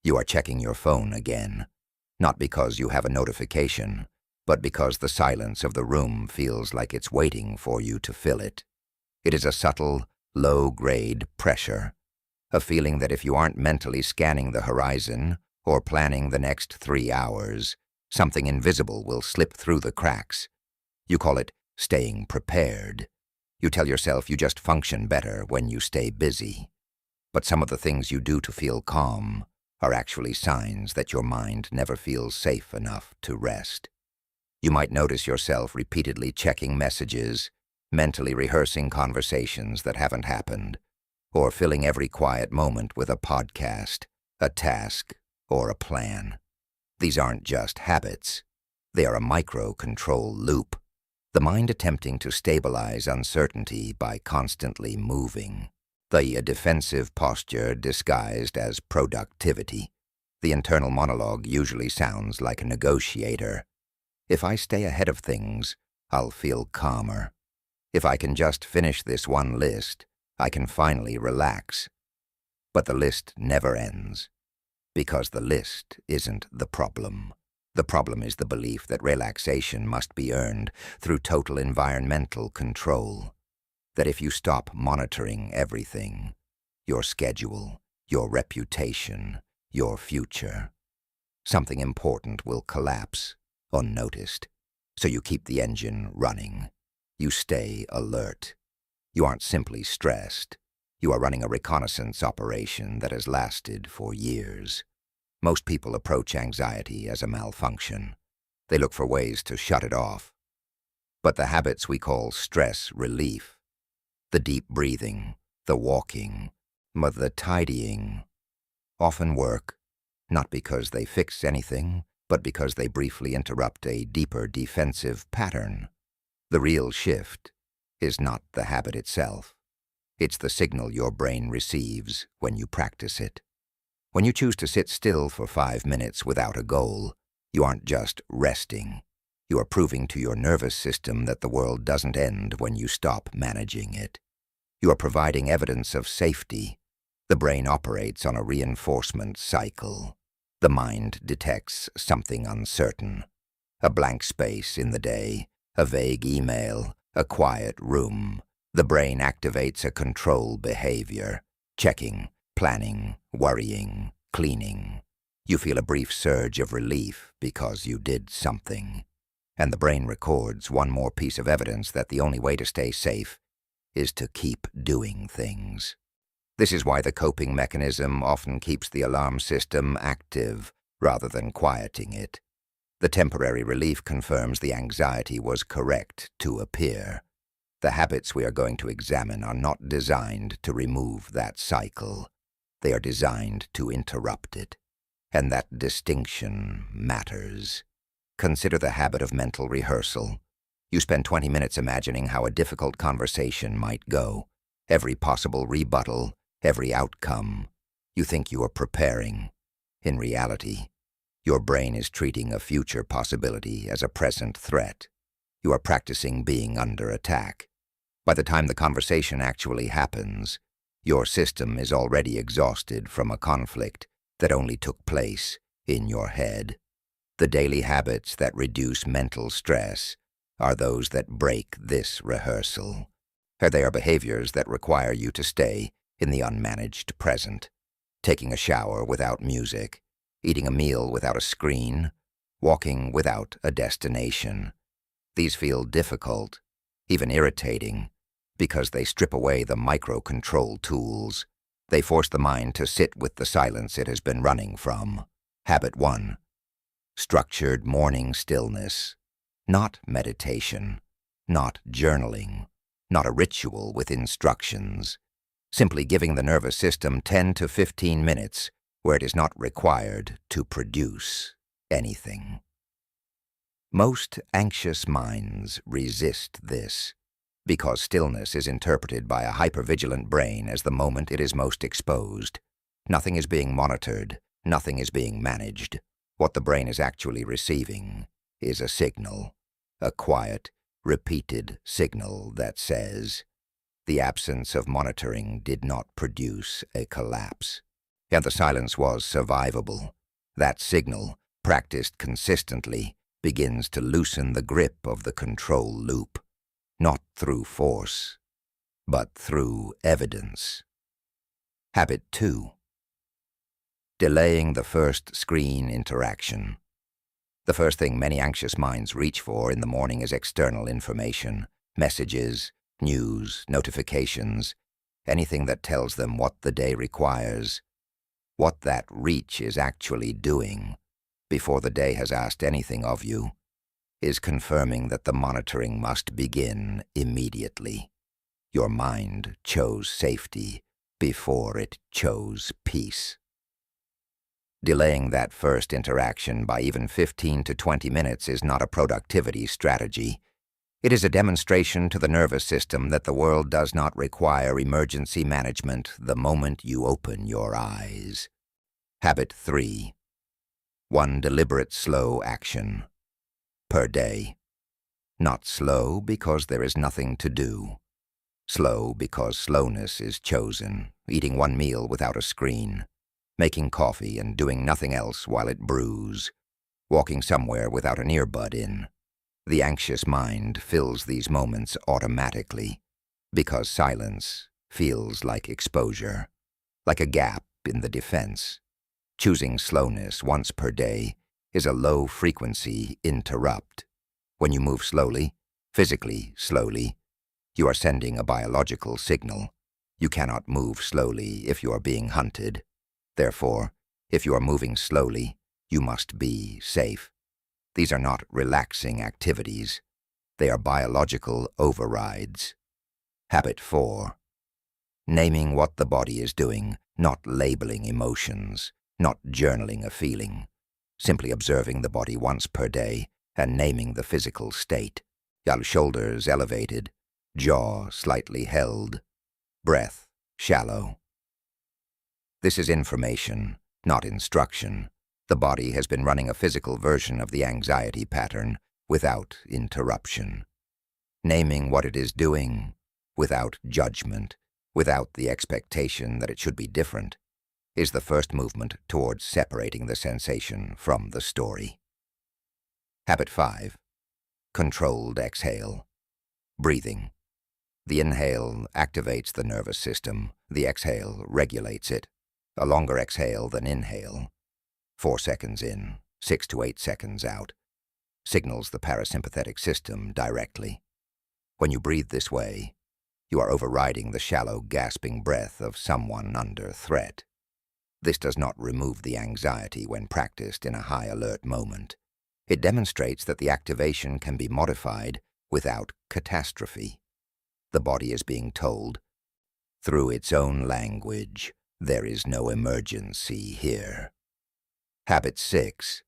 You are checking your phone again, not because you have a notification, but because the silence of the room feels like it's waiting for you to fill it. It is a subtle, low-grade pressure, a feeling that if you aren't mentally scanning the horizon or planning the next 3 hours, something invisible will slip through the cracks. You call it staying prepared. You tell yourself you just function better when you stay busy. But some of the things you do to feel calm are actually signs that your mind never feels safe enough to rest. You might notice yourself repeatedly checking messages, mentally rehearsing conversations that haven't happened, or filling every quiet moment with a podcast, a task, or a plan. These aren't just habits. They are a micro-control loop, the mind attempting to stabilize uncertainty by constantly moving. A defensive posture disguised as productivity. The internal monologue usually sounds like a negotiator. If I stay ahead of things, I'll feel calmer. If I can just finish this one list, I can finally relax. But the list never ends, because the list isn't the problem. The problem is the belief that relaxation must be earned through total environmental control. That if you stop monitoring everything, your schedule, your reputation, your future, something important will collapse unnoticed. So you keep the engine running. You stay alert. You aren't simply stressed. You are running a reconnaissance operation that has lasted for years. Most people approach anxiety as a malfunction. They look for ways to shut it off. But the habits we call stress relief, the deep breathing, the walking, the tidying, often work, not because they fix anything, but because they briefly interrupt a deeper defensive pattern. The real shift is not the habit itself. It's the signal your brain receives when you practice it. When you choose to sit still for 5 minutes without a goal, you aren't just resting. You are proving to your nervous system that the world doesn't end when you stop managing it. You are providing evidence of safety. The brain operates on a reinforcement cycle. The mind detects something uncertain. A blank space in the day, a vague email, a quiet room. The brain activates a control behavior, checking, planning, worrying, cleaning. You feel a brief surge of relief because you did something. And the brain records one more piece of evidence that the only way to stay safe is to keep doing things. This is why the coping mechanism often keeps the alarm system active rather than quieting it. The temporary relief confirms the anxiety was correct to appear. The habits we are going to examine are not designed to remove that cycle. They are designed to interrupt it. And that distinction matters. Consider the habit of mental rehearsal. You spend 20 minutes imagining how a difficult conversation might go, every possible rebuttal, every outcome. You think you are preparing. In reality, your brain is treating a future possibility as a present threat. You are practicing being under attack. By the time the conversation actually happens, your system is already exhausted from a conflict that only took place in your head. The daily habits that reduce mental stress are those that break this rehearsal. They are behaviors that require you to stay in the unmanaged present. Taking a shower without music, eating a meal without a screen, walking without a destination. These feel difficult, even irritating, because they strip away the micro-control tools. They force the mind to sit with the silence it has been running from. Habit 1. Structured morning stillness. Not meditation, not journaling, not a ritual with instructions. Simply giving the nervous system 10 to 15 minutes where it is not required to produce anything. Most anxious minds resist this, because stillness is interpreted by a hypervigilant brain as the moment it is most exposed. Nothing is being monitored, nothing is being managed. What the brain is actually receiving is a signal, a quiet, repeated signal that says, the absence of monitoring did not produce a collapse. And the silence was survivable. That signal, practiced consistently, begins to loosen the grip of the control loop, not through force, but through evidence. Habit 2. Delaying the first screen interaction. The first thing many anxious minds reach for in the morning is external information, messages, news, notifications, anything that tells them what the day requires, what that reach is actually doing, before the day has asked anything of you, is confirming that the monitoring must begin immediately. Your mind chose safety before it chose peace. Delaying that first interaction by even 15 to 20 minutes is not a productivity strategy. It is a demonstration to the nervous system that the world does not require emergency management the moment you open your eyes. Habit 3. 1 deliberate slow action per day. Not slow because there is nothing to do. Slow because slowness is chosen, eating 1 meal without a screen, making coffee and doing nothing else while it brews, walking somewhere without an earbud in. The anxious mind fills these moments automatically because silence feels like exposure, like a gap in the defense. Choosing slowness once per day is a low-frequency interrupt. When you move slowly, physically slowly, you are sending a biological signal. You cannot move slowly if you are being hunted. Therefore, if you are moving slowly, you must be safe. These are not relaxing activities. They are biological overrides. Habit 4. Naming what the body is doing, not labeling emotions, not journaling a feeling. Simply observing the body once per day and naming the physical state. Your shoulders elevated, jaw slightly held, breath shallow. This is information, not instruction. The body has been running a physical version of the anxiety pattern without interruption. Naming what it is doing, without judgment, without the expectation that it should be different, is the first movement towards separating the sensation from the story. Habit 5. Controlled exhale. Breathing. The inhale activates the nervous system. The exhale regulates it. A longer exhale than inhale, 4 seconds in, 6 to 8 seconds out, signals the parasympathetic system directly. When you breathe this way, you are overriding the shallow, gasping breath of someone under threat. This does not remove the anxiety when practiced in a high-alert moment. It demonstrates that the activation can be modified without catastrophe. The body is being told, through its own language, there is no emergency here. Habit 6.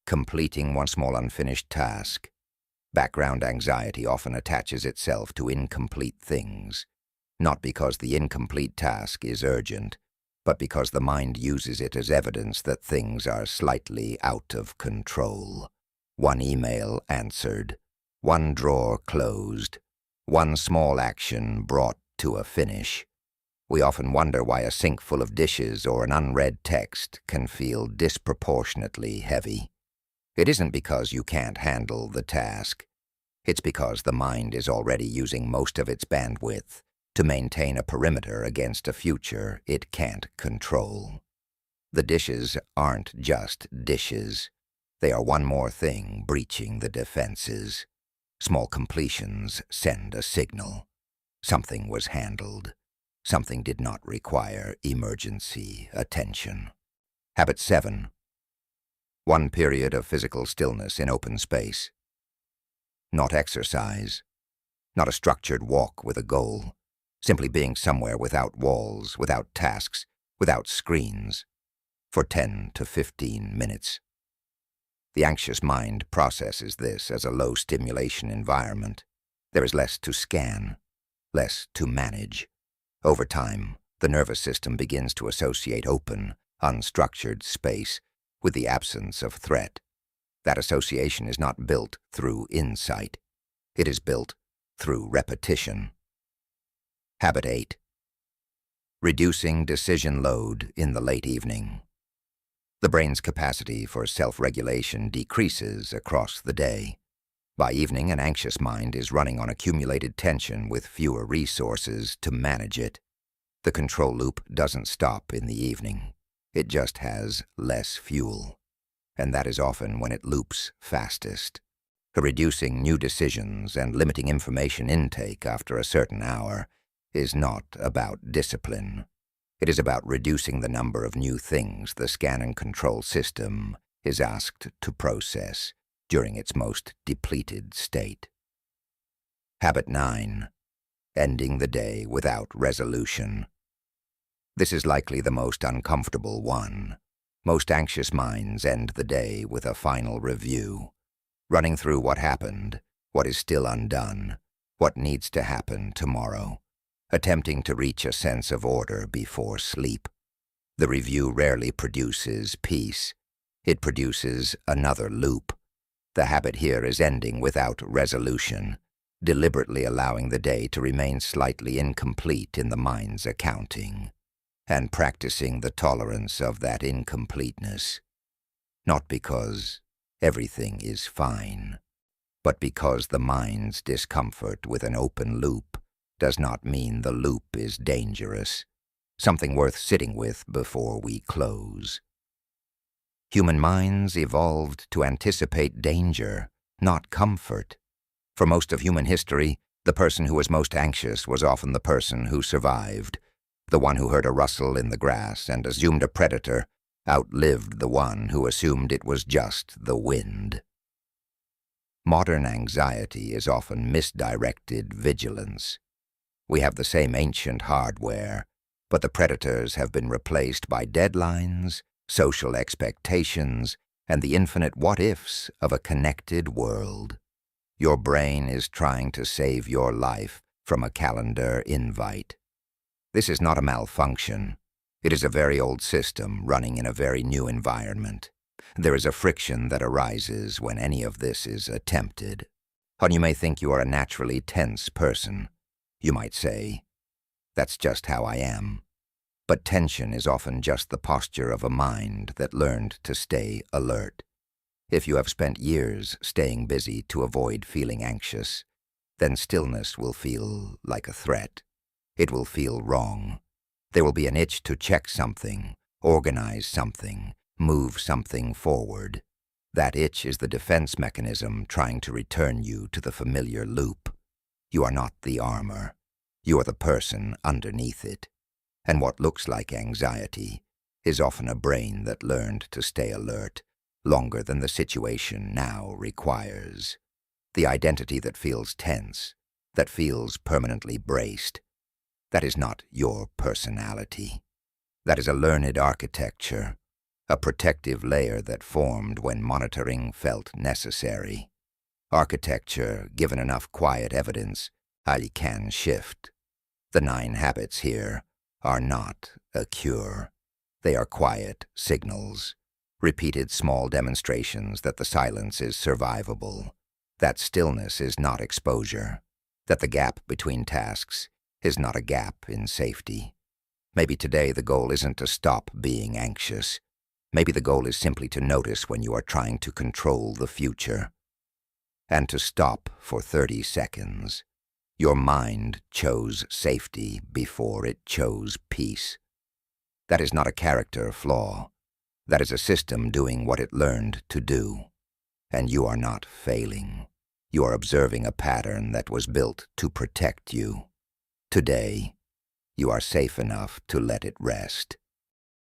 Completing one small unfinished task. Background anxiety often attaches itself to incomplete things, not because the incomplete task is urgent, but because the mind uses it as evidence that things are slightly out of control. 1 email answered, 1 drawer closed, 1 small action brought to a finish. We often wonder why a sink full of dishes or an unread text can feel disproportionately heavy. It isn't because you can't handle the task. It's because the mind is already using most of its bandwidth to maintain a perimeter against a future it can't control. The dishes aren't just dishes. They are one more thing breaching the defenses. Small completions send a signal. Something was handled. Something did not require emergency attention. Habit 7. 1 period of physical stillness in open space. Not exercise. Not a structured walk with a goal. Simply being somewhere without walls, without tasks, without screens, for 10 to 15 minutes. The anxious mind processes this as a low-stimulation environment. There is less to scan, less to manage. Over time, the nervous system begins to associate open, unstructured space with the absence of threat. That association is not built through insight. It is built through repetition. Habit 8. reducing decision load in the late evening. The brain's capacity for self-regulation decreases across the day. By evening, an anxious mind is running on accumulated tension with fewer resources to manage it. The control loop doesn't stop in the evening. It just has less fuel. And that is often when it loops fastest. Reducing new decisions and limiting information intake after a certain hour is not about discipline. It is about reducing the number of new things the scan and control system is asked to process during its most depleted state. Habit 9. Ending the day without resolution. This is likely the most uncomfortable one. Most anxious minds end the day with a final review, running through what happened, what is still undone, what needs to happen tomorrow, attempting to reach a sense of order before sleep. The review rarely produces peace. It produces another loop. The habit here is ending without resolution, deliberately allowing the day to remain slightly incomplete in the mind's accounting, and practicing the tolerance of that incompleteness, not because everything is fine, but because the mind's discomfort with an open loop does not mean the loop is dangerous, something worth sitting with before we close. Human minds evolved to anticipate danger, not comfort. For most of human history, the person who was most anxious was often the person who survived. The one who heard a rustle in the grass and assumed a predator outlived the one who assumed it was just the wind. Modern anxiety is often misdirected vigilance. We have the same ancient hardware, but the predators have been replaced by deadlines, social expectations, and the infinite what-ifs of a connected world. Your brain is trying to save your life from a calendar invite. This is not a malfunction. It is a very old system running in a very new environment. There is a friction that arises when any of this is attempted. And you may think you are a naturally tense person. You might say, "That's just how I am." But tension is often just the posture of a mind that learned to stay alert. If you have spent years staying busy to avoid feeling anxious, then stillness will feel like a threat. It will feel wrong. There will be an itch to check something, organize something, move something forward. That itch is the defense mechanism trying to return you to the familiar loop. You are not the armor. You are the person underneath it. And what looks like anxiety is often a brain that learned to stay alert longer than the situation now requires. The identity that feels tense, that feels permanently braced, that is not your personality. That is a learned architecture, a protective layer that formed when monitoring felt necessary. Architecture, given enough quiet evidence, can shift. The 9 habits here are not a cure. They are quiet signals, repeated small demonstrations that the silence is survivable, that stillness is not exposure, that the gap between tasks is not a gap in safety. Maybe today the goal isn't to stop being anxious. Maybe the goal is simply to notice when you are trying to control the future, and to stop for 30 seconds. Your mind chose safety before it chose peace. That is not a character flaw. That is a system doing what it learned to do. And you are not failing. You are observing a pattern that was built to protect you. Today, you are safe enough to let it rest.